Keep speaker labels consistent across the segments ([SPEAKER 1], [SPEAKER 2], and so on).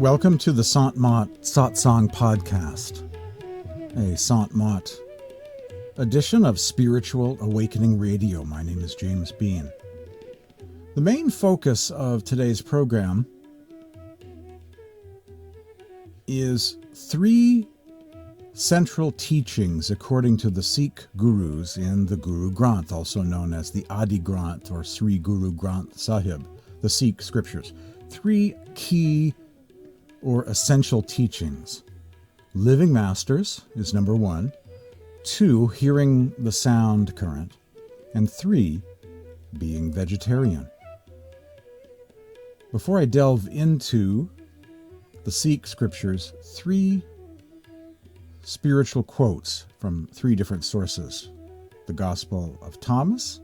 [SPEAKER 1] Welcome to the Sant Mot Satsang Podcast, a Sant Mot edition of Spiritual Awakening Radio. My name is James Bean. The main focus of today's program is three central teachings according to the Sikh Gurus in the Guru Granth, also known as the Adi Granth or Sri Guru Granth Sahib, the Sikh scriptures. Three key or essential teachings. Living masters is number 1. 2, hearing the sound current. And 3, being vegetarian. Before I delve into the Sikh scriptures, 3 spiritual quotes from 3 different sources. The Gospel of Thomas,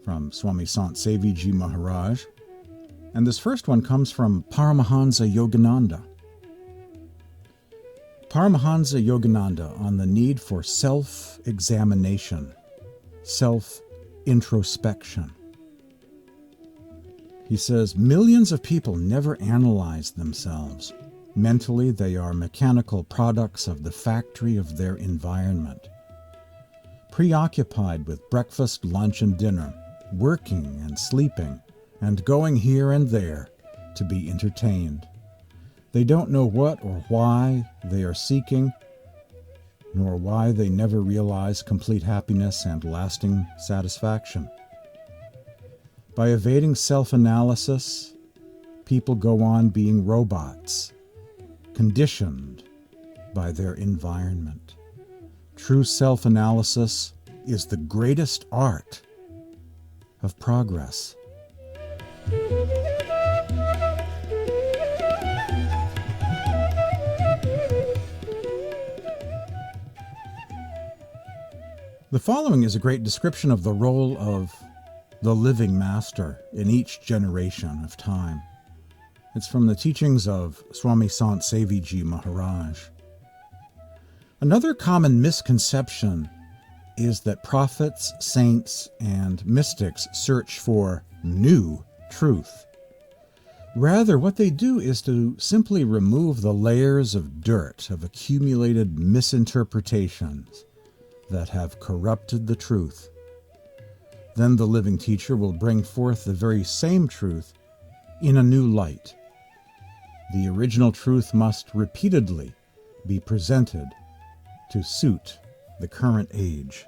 [SPEAKER 1] from Swami Sant Sevi Ji Maharaj, and this first one comes from Paramahansa Yogananda. Paramahansa Yogananda on the need for self-examination, self-introspection. He says, millions of people never analyze themselves. Mentally, they are mechanical products of the factory of their environment. Preoccupied with breakfast, lunch, and dinner, working and sleeping, and going here and there to be entertained. They don't know what or why they are seeking, nor why they never realize complete happiness and lasting satisfaction. By evading self-analysis, people go on being robots, conditioned by their environment. True self-analysis is the greatest art of progress. The following is a great description of the role of the living master in each generation of time. It's from the teachings of Swami Sant Sevi Ji Maharaj. Another common misconception is that prophets, saints, and mystics search for new truth. Rather, what they do is to simply remove the layers of dirt of accumulated misinterpretations that have corrupted the truth. Then the living teacher will bring forth the very same truth in a new light. The original truth must repeatedly be presented to suit the current age.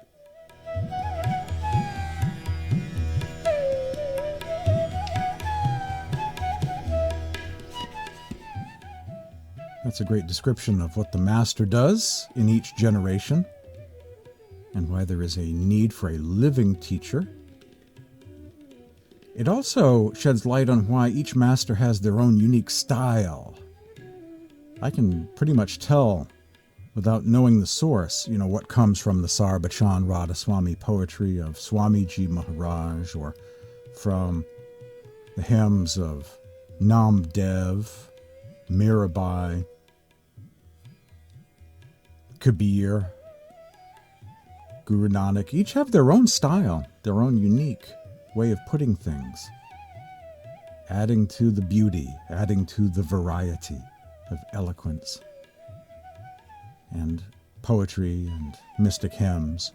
[SPEAKER 1] That's a great description of what the master does in each generation and why there is a need for a living teacher. It also sheds light on why each master has their own unique style. I can pretty much tell without knowing the source, what comes from the Sarbachan Radhaswami poetry of Swamiji Maharaj, or from the hymns of Namdev, Mirabai, Kabir, Guru Nanak. Each have their own style, their own unique way of putting things, adding to the beauty, adding to the variety of eloquence and poetry and mystic hymns.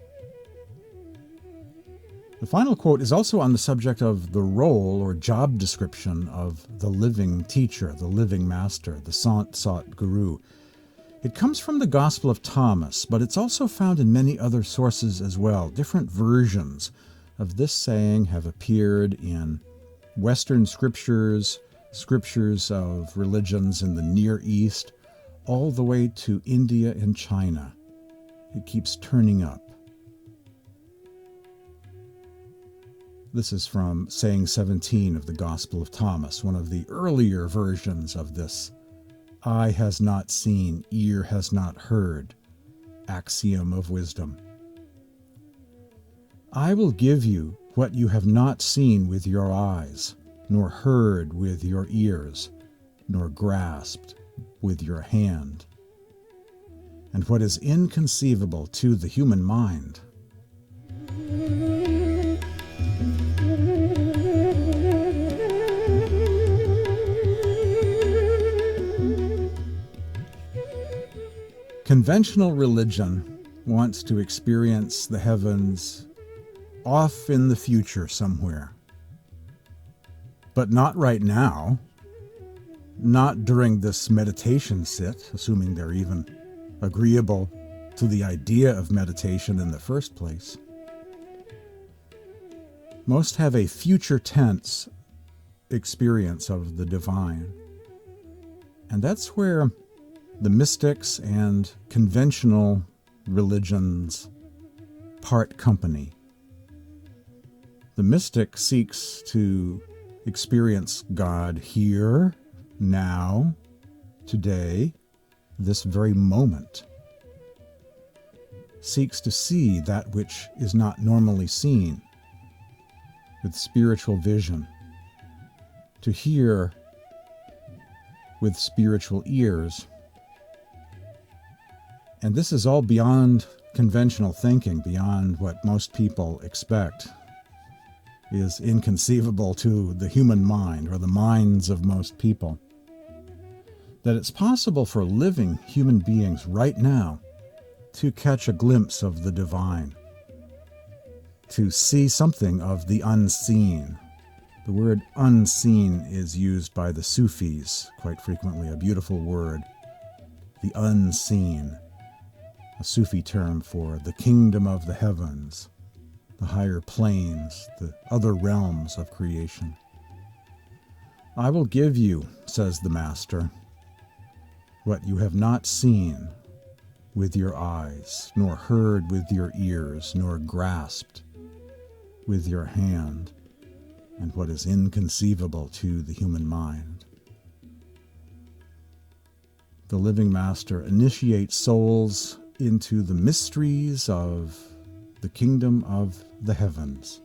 [SPEAKER 1] The final quote is also on the subject of the role or job description of the living teacher, the living master, the Sant Sat Guru. It comes from the Gospel of Thomas, but it's also found in many other sources as well. Different versions of this saying have appeared in Western scriptures, scriptures of religions in the Near East, all the way to India and China. It keeps turning up. This is from saying 17 of the Gospel of Thomas, one of the earlier versions of this eye has not seen, ear has not heard axiom of wisdom. I will give you what you have not seen with your eyes, nor heard with your ears, nor grasped with your hand, and what is inconceivable to the human mind. Conventional religion wants to experience the heavens off in the future somewhere. But not right now. Not during this meditation sit, assuming they're even agreeable to the idea of meditation in the first place. Most have a future tense experience of the divine. And that's where the mystics and conventional religions part company. The mystic seeks to experience God here, now, today, this very moment. Seeks to see that which is not normally seen with spiritual vision. To hear with spiritual ears. And this is all beyond conventional thinking, beyond what most people expect is inconceivable to the human mind or the minds of most people. That it's possible for living human beings right now to catch a glimpse of the divine, to see something of the unseen. The word unseen is used by the Sufis quite frequently, a beautiful word. The unseen, a Sufi term for the kingdom of the heavens, the higher planes, the other realms of creation. I will give you, says the Master, what you have not seen with your eyes, nor heard with your ears, nor grasped with your hand, and what is inconceivable to the human mind. The living Master initiates souls into the mysteries of the kingdom of the heavens.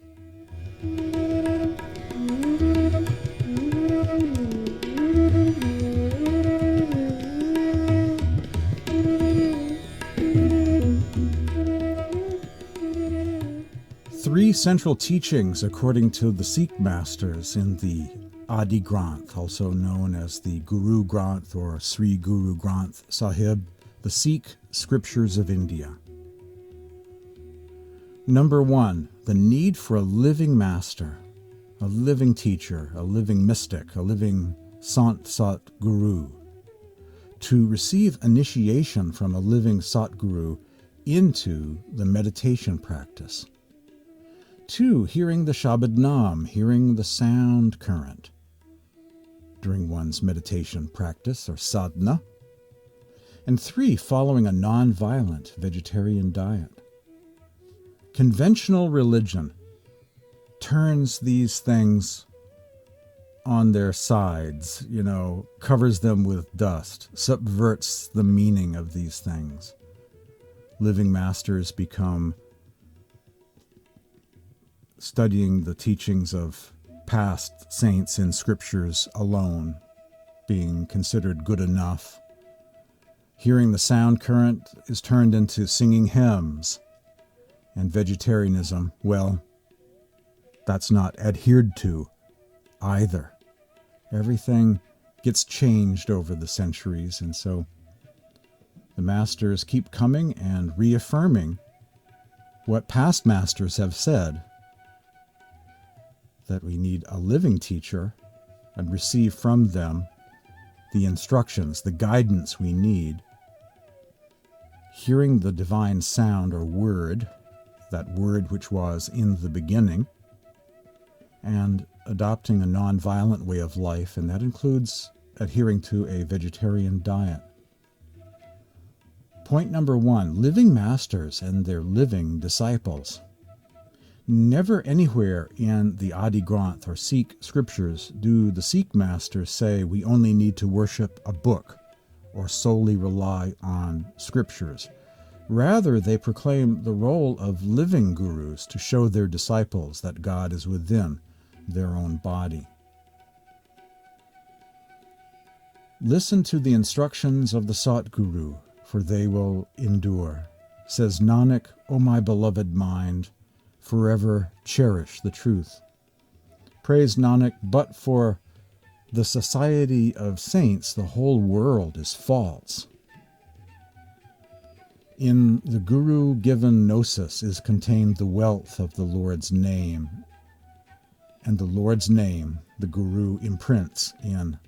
[SPEAKER 1] Three central teachings, according to the Sikh masters in the Adi Granth, also known as the Guru Granth or Sri Guru Granth Sahib, the Sikh Scriptures of India. Number one, the need for a living master, a living teacher, a living mystic, a living Sant Sat Guru, to receive initiation from a living Sat Guru into the meditation practice. Two, hearing the Shabad Nam, hearing the sound current during one's meditation practice or sadhana. And three, following a non-violent vegetarian diet. Conventional religion turns these things on their sides, covers them with dust, subverts the meaning of these things. Living masters become studying the teachings of past saints in scriptures alone, being considered good enough. Hearing the sound current is turned into singing hymns. And vegetarianism, well, that's not adhered to either. Everything gets changed over the centuries, and so the masters keep coming and reaffirming what past masters have said, that we need a living teacher and receive from them the instructions, the guidance we need. Hearing the divine sound or word, that word which was in the beginning, and adopting a non-violent way of life, and that includes adhering to a vegetarian diet. Point number one, living masters and their living disciples. Never anywhere in the Adi Granth or Sikh scriptures do the Sikh masters say we only need to worship a book or solely rely on scriptures. Rather, they proclaim the role of living gurus to show their disciples that God is within their own body. Listen to the instructions of the Sat Guru, for they will endure. Says Nanak, O my beloved mind, forever cherish the truth. Praise Nanak, but for the society of saints, the whole world is false. In the Guru-given gnosis is contained the wealth of the Lord's name, and the Lord's name the Guru imprints in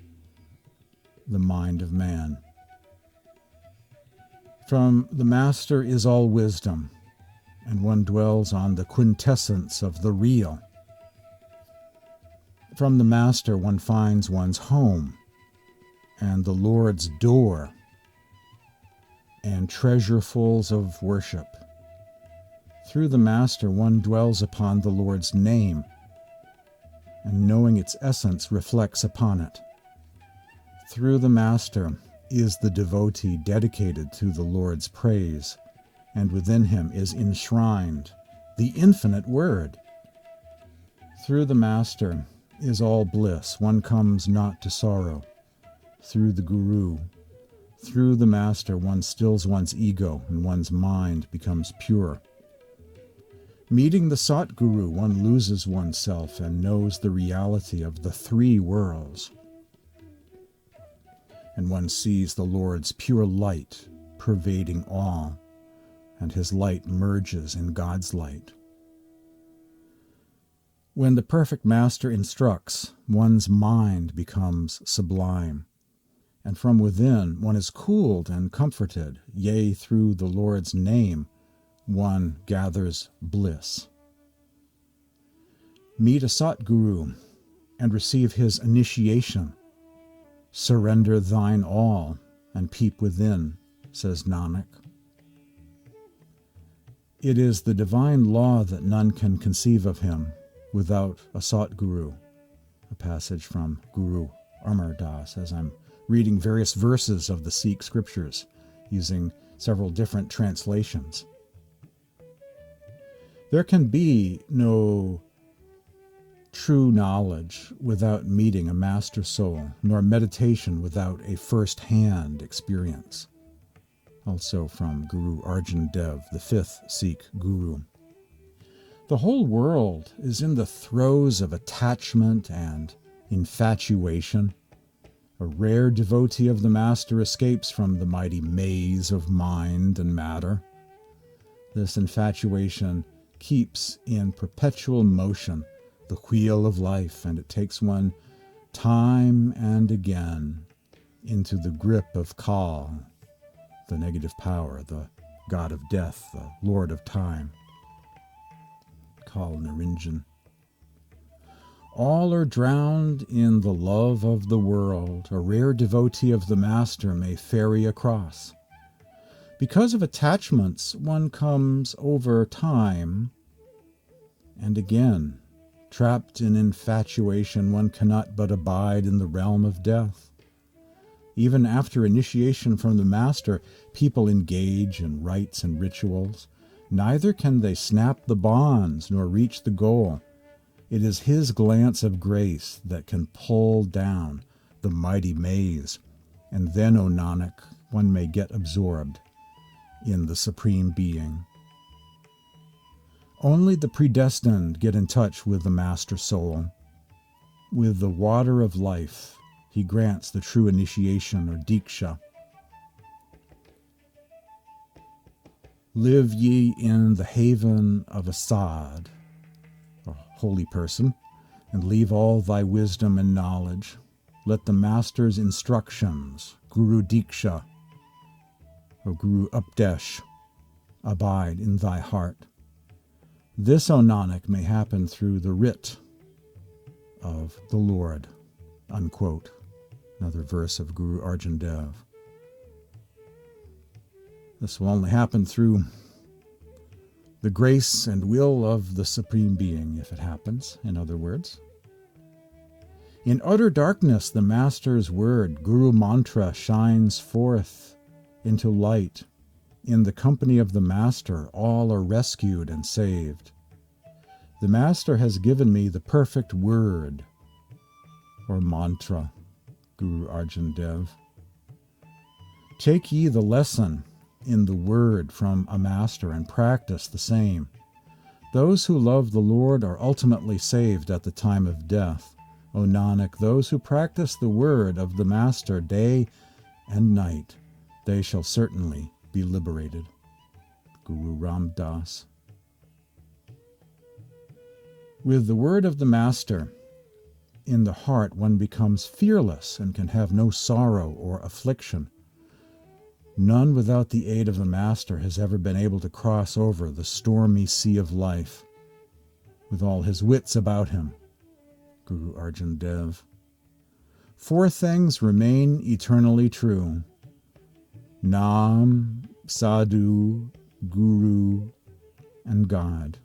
[SPEAKER 1] the mind of man. From the Master is all wisdom, and one dwells on the quintessence of the real. From the Master one finds one's home, and the Lord's door, and treasurefuls of worship. Through the Master one dwells upon the Lord's name, and knowing its essence reflects upon it. Through the Master is the devotee dedicated to the Lord's praise, and within him is enshrined the infinite Word. Through the Master is all bliss, one comes not to sorrow. Through the Guru, through the Master, one stills one's ego and one's mind becomes pure. Meeting the Sat Guru, one loses oneself and knows the reality of the three worlds. And one sees the Lord's pure light pervading all, and his light merges in God's light. When the perfect Master instructs, one's mind becomes sublime, and from within one is cooled and comforted, yea, through the Lord's name one gathers bliss. Meet a Sat Guru and receive his initiation. Surrender thine all and peep within, says Nanak. It is the divine law that none can conceive of him without a Sat Guru. A passage from Guru Amar Das, as I'm reading various verses of the Sikh scriptures using several different translations. There can be no true knowledge without meeting a master soul, nor meditation without a first-hand experience. Also from Guru Arjan Dev, the fifth Sikh Guru. The whole world is in the throes of attachment and infatuation. A rare devotee of the Master escapes from the mighty maze of mind and matter. This infatuation keeps in perpetual motion the wheel of life, and it takes one time and again into the grip of Kal, the negative power, the god of death, the lord of time. Kal Niranjan. All are drowned in the love of the world. A rare devotee of the Master may ferry across. Because of attachments, one comes over time, and again, trapped in infatuation, one cannot but abide in the realm of death. Even after initiation from the Master, people engage in rites and rituals. Neither can they snap the bonds nor reach the goal. It is his glance of grace that can pull down the mighty maze, and then, O Nanak, one may get absorbed in the Supreme Being. Only the predestined get in touch with the Master Soul. With the water of life, he grants the true initiation or Diksha. Live ye in the haven of a Sad, a holy person, and leave all thy wisdom and knowledge. Let the Master's instructions, Guru Diksha, or Guru Updesh, abide in thy heart. This, O Nanak, may happen through the writ of the Lord. Unquote. Another verse of Guru Arjan Dev. This will only happen through the grace and will of the Supreme Being, if it happens, in other words. In utter darkness, the Master's word, Guru Mantra, shines forth into light. In the company of the Master, all are rescued and saved. The Master has given me the perfect word, or mantra, Guru Arjan Dev. Take ye the lesson in the word from a Master and practice the same. Those who love the Lord are ultimately saved at the time of death. O Nanak, those who practice the word of the Master day and night, they shall certainly be liberated. Guru Ram Das. With the word of the Master in the heart, one becomes fearless and can have no sorrow or affliction. None without the aid of the Master has ever been able to cross over the stormy sea of life with all his wits about him. Guru Arjan Dev. 4 things remain eternally true: Nam, Sadhu, Guru, and God.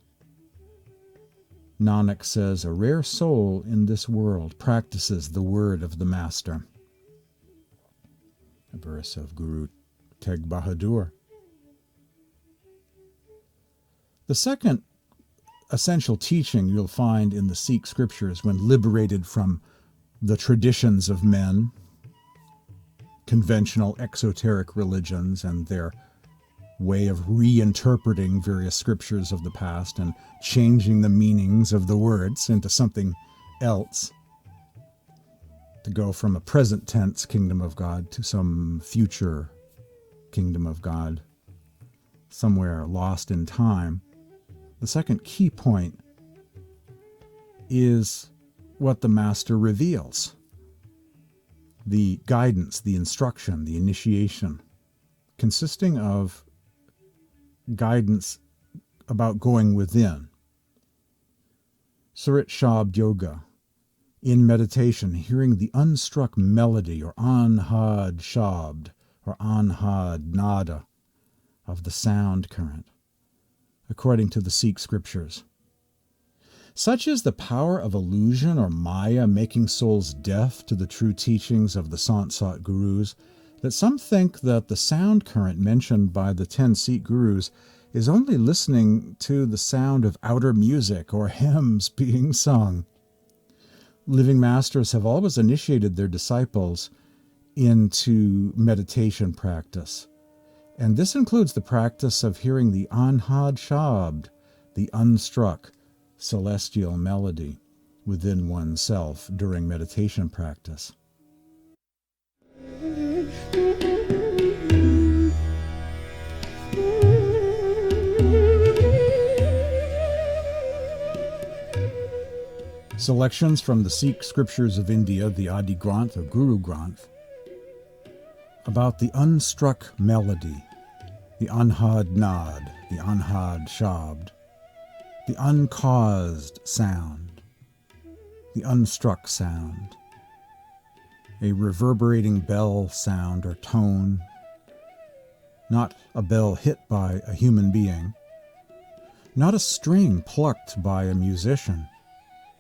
[SPEAKER 1] Nanak says, a rare soul in this world practices the word of the Master. A verse of Guru Teg Bahadur. The second essential teaching you'll find in the Sikh scriptures when liberated from the traditions of men, conventional exoteric religions, and their way of reinterpreting various scriptures of the past and changing the meanings of the words into something else, to go from a present tense kingdom of God to some future kingdom of God, somewhere lost in time. The second key point is what the Master reveals: the guidance, the instruction, the initiation, consisting of guidance about going within. Surat Shabd Yoga, in meditation, hearing the unstruck melody or Anhad Shabd or Anhad Nada of the sound current, according to the Sikh scriptures. Such is the power of illusion or Maya making souls deaf to the true teachings of the Sant Gurus, that some think that the sound current mentioned by the 10 Sikh Gurus is only listening to the sound of outer music or hymns being sung. Living Masters have always initiated their disciples into meditation practice, and this includes the practice of hearing the Anhad Shabd, the unstruck celestial melody, within oneself during meditation practice. Selections from the Sikh scriptures of India, the Adi Granth or Guru Granth, about the unstruck melody, the Anhad Nad, the Anhad Shabd, the uncaused sound, the unstruck sound, a reverberating bell sound or tone, not a bell hit by a human being, not a string plucked by a musician,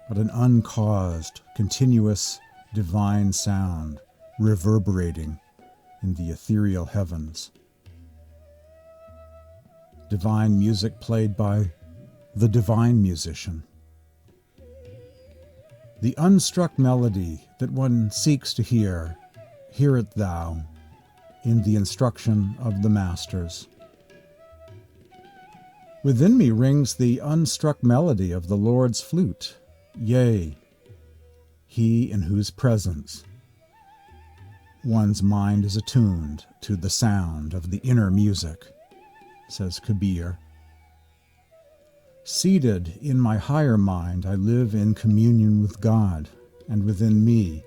[SPEAKER 1] but an uncaused, continuous, divine sound reverberating in the ethereal heavens. Divine music played by the divine musician. The unstruck melody that one seeks to hear, hear it thou, in the instruction of the Masters. Within me rings the unstruck melody of the Lord's flute, yea, he in whose presence one's mind is attuned to the sound of the inner music, says Kabir. Seated in my higher mind, I live in communion with God, and within me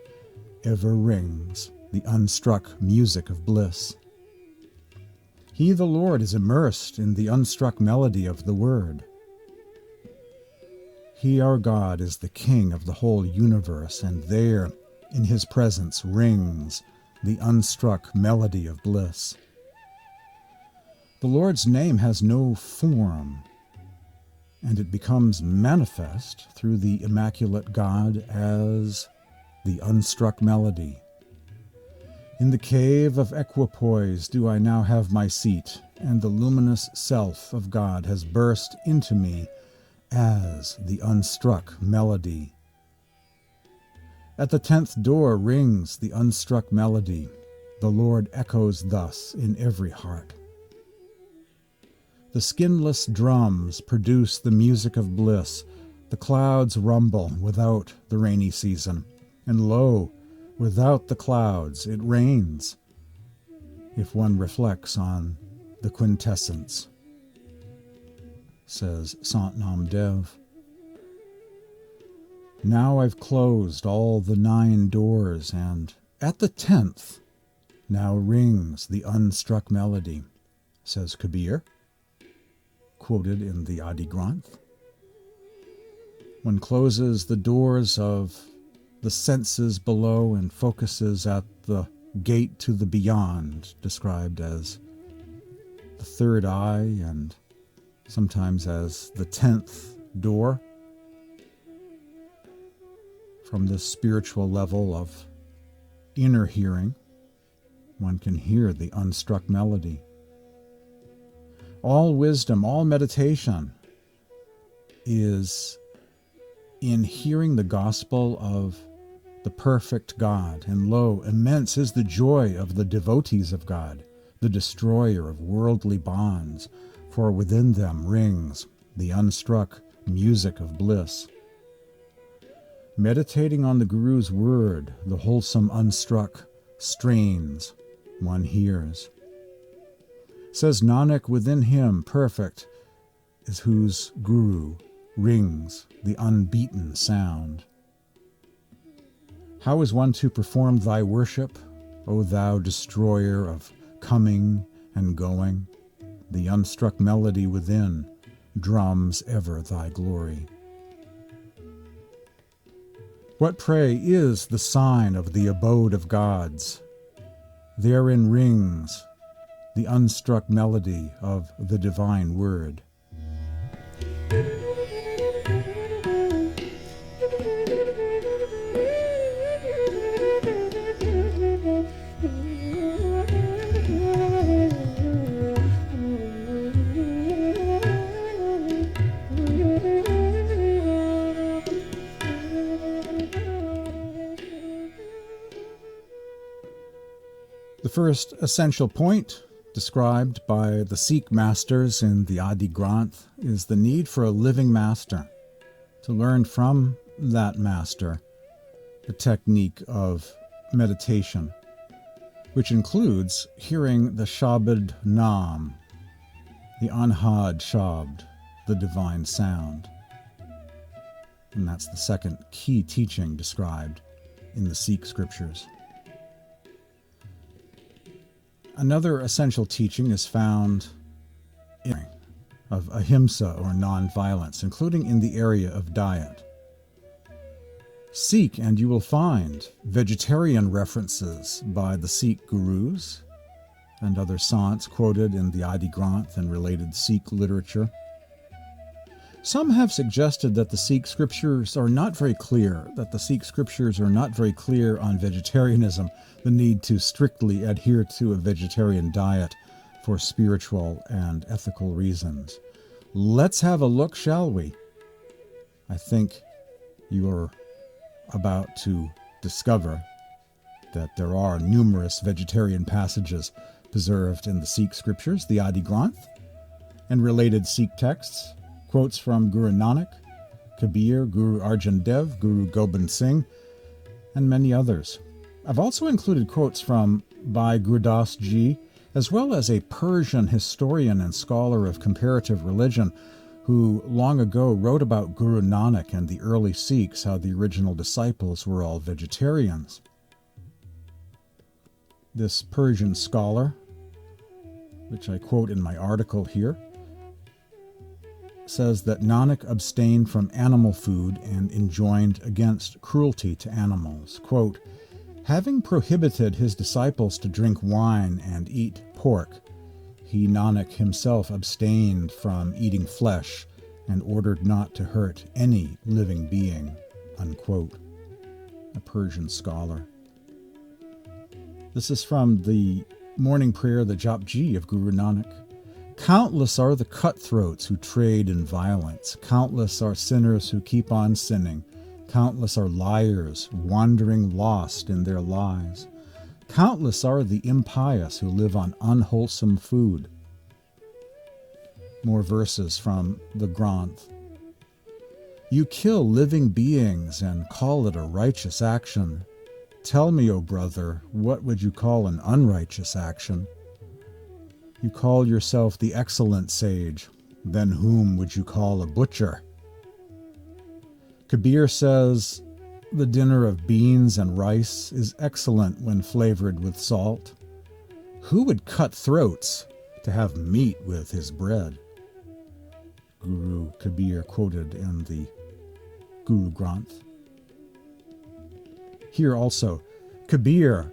[SPEAKER 1] ever rings the unstruck music of bliss. He, the Lord, is immersed in the unstruck melody of the Word. He, our God, is the King of the whole universe, and there, in His presence, rings the unstruck melody of bliss. The Lord's name has no form, and it becomes manifest through the immaculate God as the unstruck melody. In the cave of equipoise do I now have my seat, and the luminous self of God has burst into me as the unstruck melody. At the 10th door rings the unstruck melody. The Lord echoes thus in every heart. The skinless drums produce the music of bliss. The clouds rumble without the rainy season, and lo, without the clouds it rains, if one reflects on the quintessence says Sant Nam Dev. Now I've closed all the 9 doors, and at the 10th now rings the unstruck melody, says Kabir, quoted in the Adi Granth. One closes the doors of the senses below and focuses at the gate to the beyond, described as the third eye and sometimes as the 10th door. From this spiritual level of inner hearing, one can hear the unstruck melody. All wisdom, all meditation is in hearing the gospel of the perfect God, and lo, immense is the joy of the devotees of God, the destroyer of worldly bonds, for within them rings the unstruck music of bliss. Meditating on the Guru's word, the wholesome unstruck strains one hears. Says Nanak, within him perfect is whose Guru rings the unbeaten sound. How is one to perform thy worship, O thou destroyer of coming and going? The unstruck melody within drums ever thy glory. What, pray, is the sign of the abode of gods? Therein rings the unstruck melody of the divine word. The first essential point described by the Sikh masters in the Adi Granth is the need for a living master, to learn from that master the technique of meditation, which includes hearing the Shabad Naam, the Anhad Shabd, the divine sound. And that's the second key teaching described in the Sikh scriptures. Another essential teaching is found in of ahimsa, or non-violence, including in the area of diet. Seek and you will find vegetarian references by the Sikh gurus and other sants quoted in the Adi Granth and related Sikh literature. Some have suggested that the Sikh scriptures are not very clear, on vegetarianism, the need to strictly adhere to a vegetarian diet for spiritual and ethical reasons. Let's have a look, shall we? I think you're about to discover that there are numerous vegetarian passages preserved in the Sikh scriptures, the Adi Granth, and related Sikh texts. Quotes from Guru Nanak, Kabir, Guru Arjan Dev, Guru Gobind Singh, and many others. I've also included quotes from Bhai Gurdas Ji, as well as a Persian historian and scholar of comparative religion who long ago wrote about Guru Nanak and the early Sikhs, how the original disciples were all vegetarians. This Persian scholar, which I quote in my article here, says that Nanak abstained from animal food and enjoined against cruelty to animals. Quote, having prohibited his disciples to drink wine and eat pork, he, Nanak, himself abstained from eating flesh and ordered not to hurt any living being. Unquote. A Persian scholar. This is from the morning prayer, the Japji of Guru Nanak. Countless are the cutthroats who trade in violence. Countless are sinners who keep on sinning. Countless are liars wandering lost in their lies. Countless are the impious who live on unwholesome food. More verses from the Granth. You kill living beings and call it a righteous action. Tell me, O brother, what would you call an unrighteous action? You call yourself the excellent sage. then whom would you call a butcher? Kabir says, the dinner of beans and rice is excellent when flavored with salt. Who would cut throats to have meat with his bread? Guru Kabir quoted in the Guru Granth. Here also, Kabir,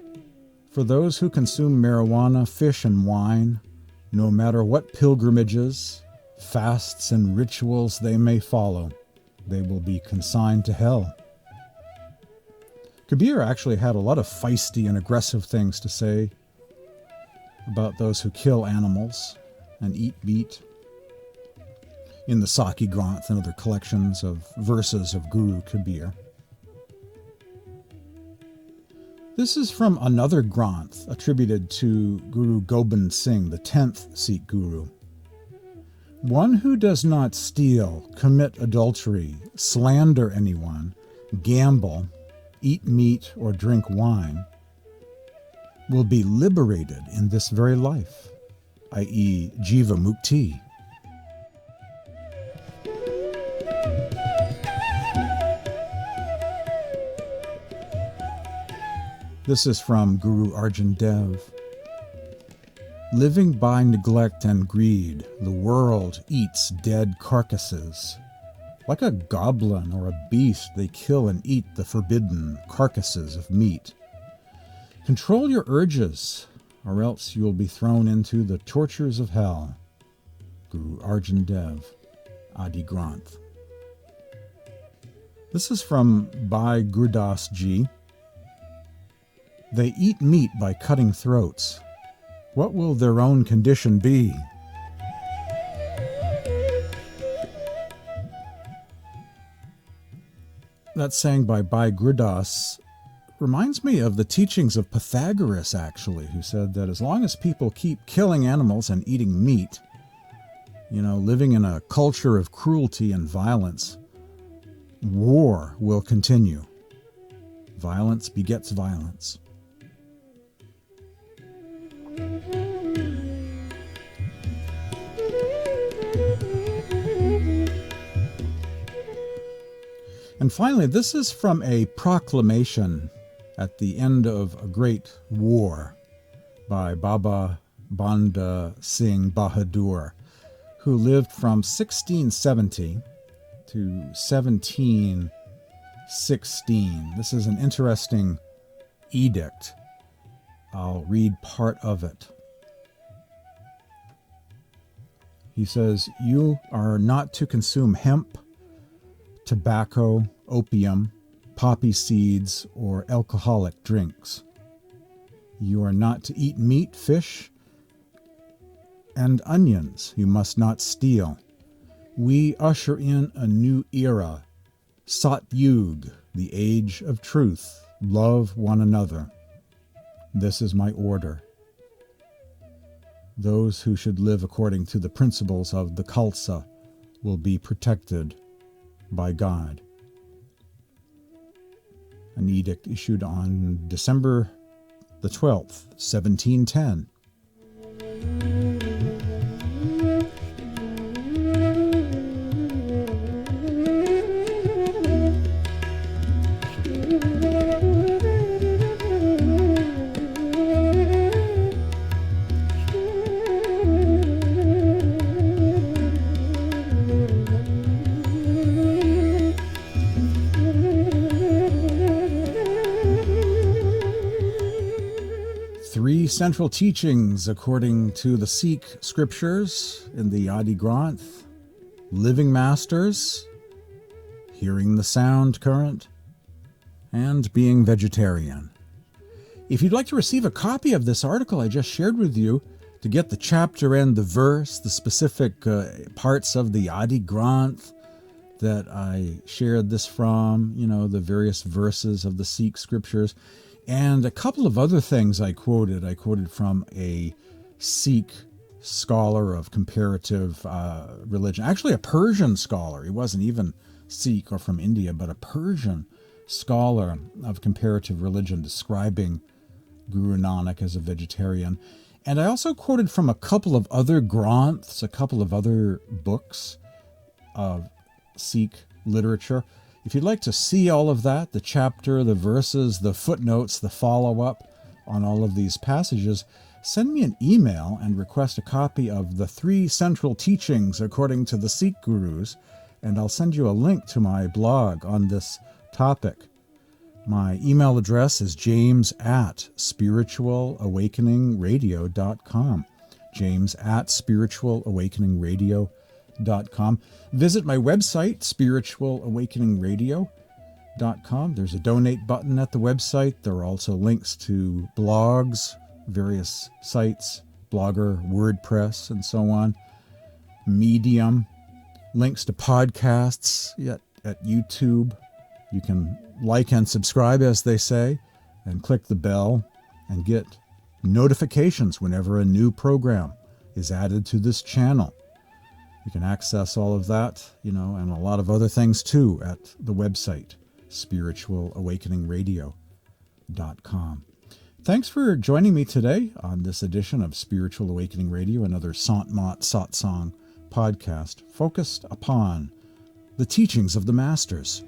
[SPEAKER 1] for those who consume marijuana, fish, and wine, no matter what pilgrimages, fasts, and rituals they may follow, they will be consigned to hell. Kabir actually had a lot of feisty and aggressive things to say about those who kill animals and eat meat in the Saki Granth and other collections of verses of Guru Kabir. This is from another Granth attributed to Guru Gobind Singh, the 10th Sikh Guru. One who does not steal, commit adultery, slander anyone, gamble, eat meat, or drink wine will be liberated in this very life, i.e. Jiva Mukti. This is from Guru Arjan Dev. Living by neglect and greed, the world eats dead carcasses. Like a goblin or a beast, they kill and eat the forbidden carcasses of meat. Control your urges, or else you will be thrown into the tortures of hell. Guru Arjan Dev, Adi Granth. This is from Bhai Gurdas Ji. They eat meat by cutting throats. What will their own condition be? That saying by Bhai Gurdas reminds me of the teachings of Pythagoras, actually, who said that as long as people keep killing animals and eating meat, living in a culture of cruelty and violence, war will continue. Violence begets violence. And finally, this is from a proclamation at the end of a great war by Baba Banda Singh Bahadur, who lived from 1670 to 1716. This is an interesting edict. I'll read part of it. He says, "You are not to consume hemp, tobacco, opium, poppy seeds, or alcoholic drinks. You are not to eat meat, fish, and onions. You must not steal. We usher in a new era, Sat Yug, the age of truth. Love one another. This is my order. Those who should live according to the principles of the Khalsa will be protected by God." An edict issued on December the 12th, 1710. Three central teachings according to the Sikh scriptures in the Adi Granth: living masters, hearing the sound current, and being vegetarian. If you'd like to receive a copy of this article I just shared with you, to get the chapter and the verse, the specific parts of the Adi Granth that I shared this from, the various verses of the Sikh scriptures, and a couple of other things I quoted. I quoted from a Sikh scholar of comparative religion, actually a Persian scholar. He wasn't even Sikh or from India, but a Persian scholar of comparative religion describing Guru Nanak as a vegetarian. And I also quoted from a couple of other granths, a couple of other books of Sikh literature. If you'd like to see all of that, the chapter, the verses, the footnotes, the follow-up on all of these passages, send me an email and request a copy of the 3 central teachings according to the Sikh gurus, and I'll send you a link to my blog on this topic. My email address is james@spiritualawakeningradio.com. james@spiritualawakeningradio.com. Visit my website, spiritualawakeningradio.com. There's a donate button at the website. There are also links to blogs, various sites, Blogger, WordPress, and so on. Medium, links to podcasts at YouTube. You can like and subscribe, as they say, and click the bell and get notifications whenever a new program is added to this channel. You can access all of that, and a lot of other things too at the website, spiritualawakeningradio.com. Thanks for joining me today on this edition of Spiritual Awakening Radio, another Sant Mat Satsang podcast focused upon the teachings of the Masters.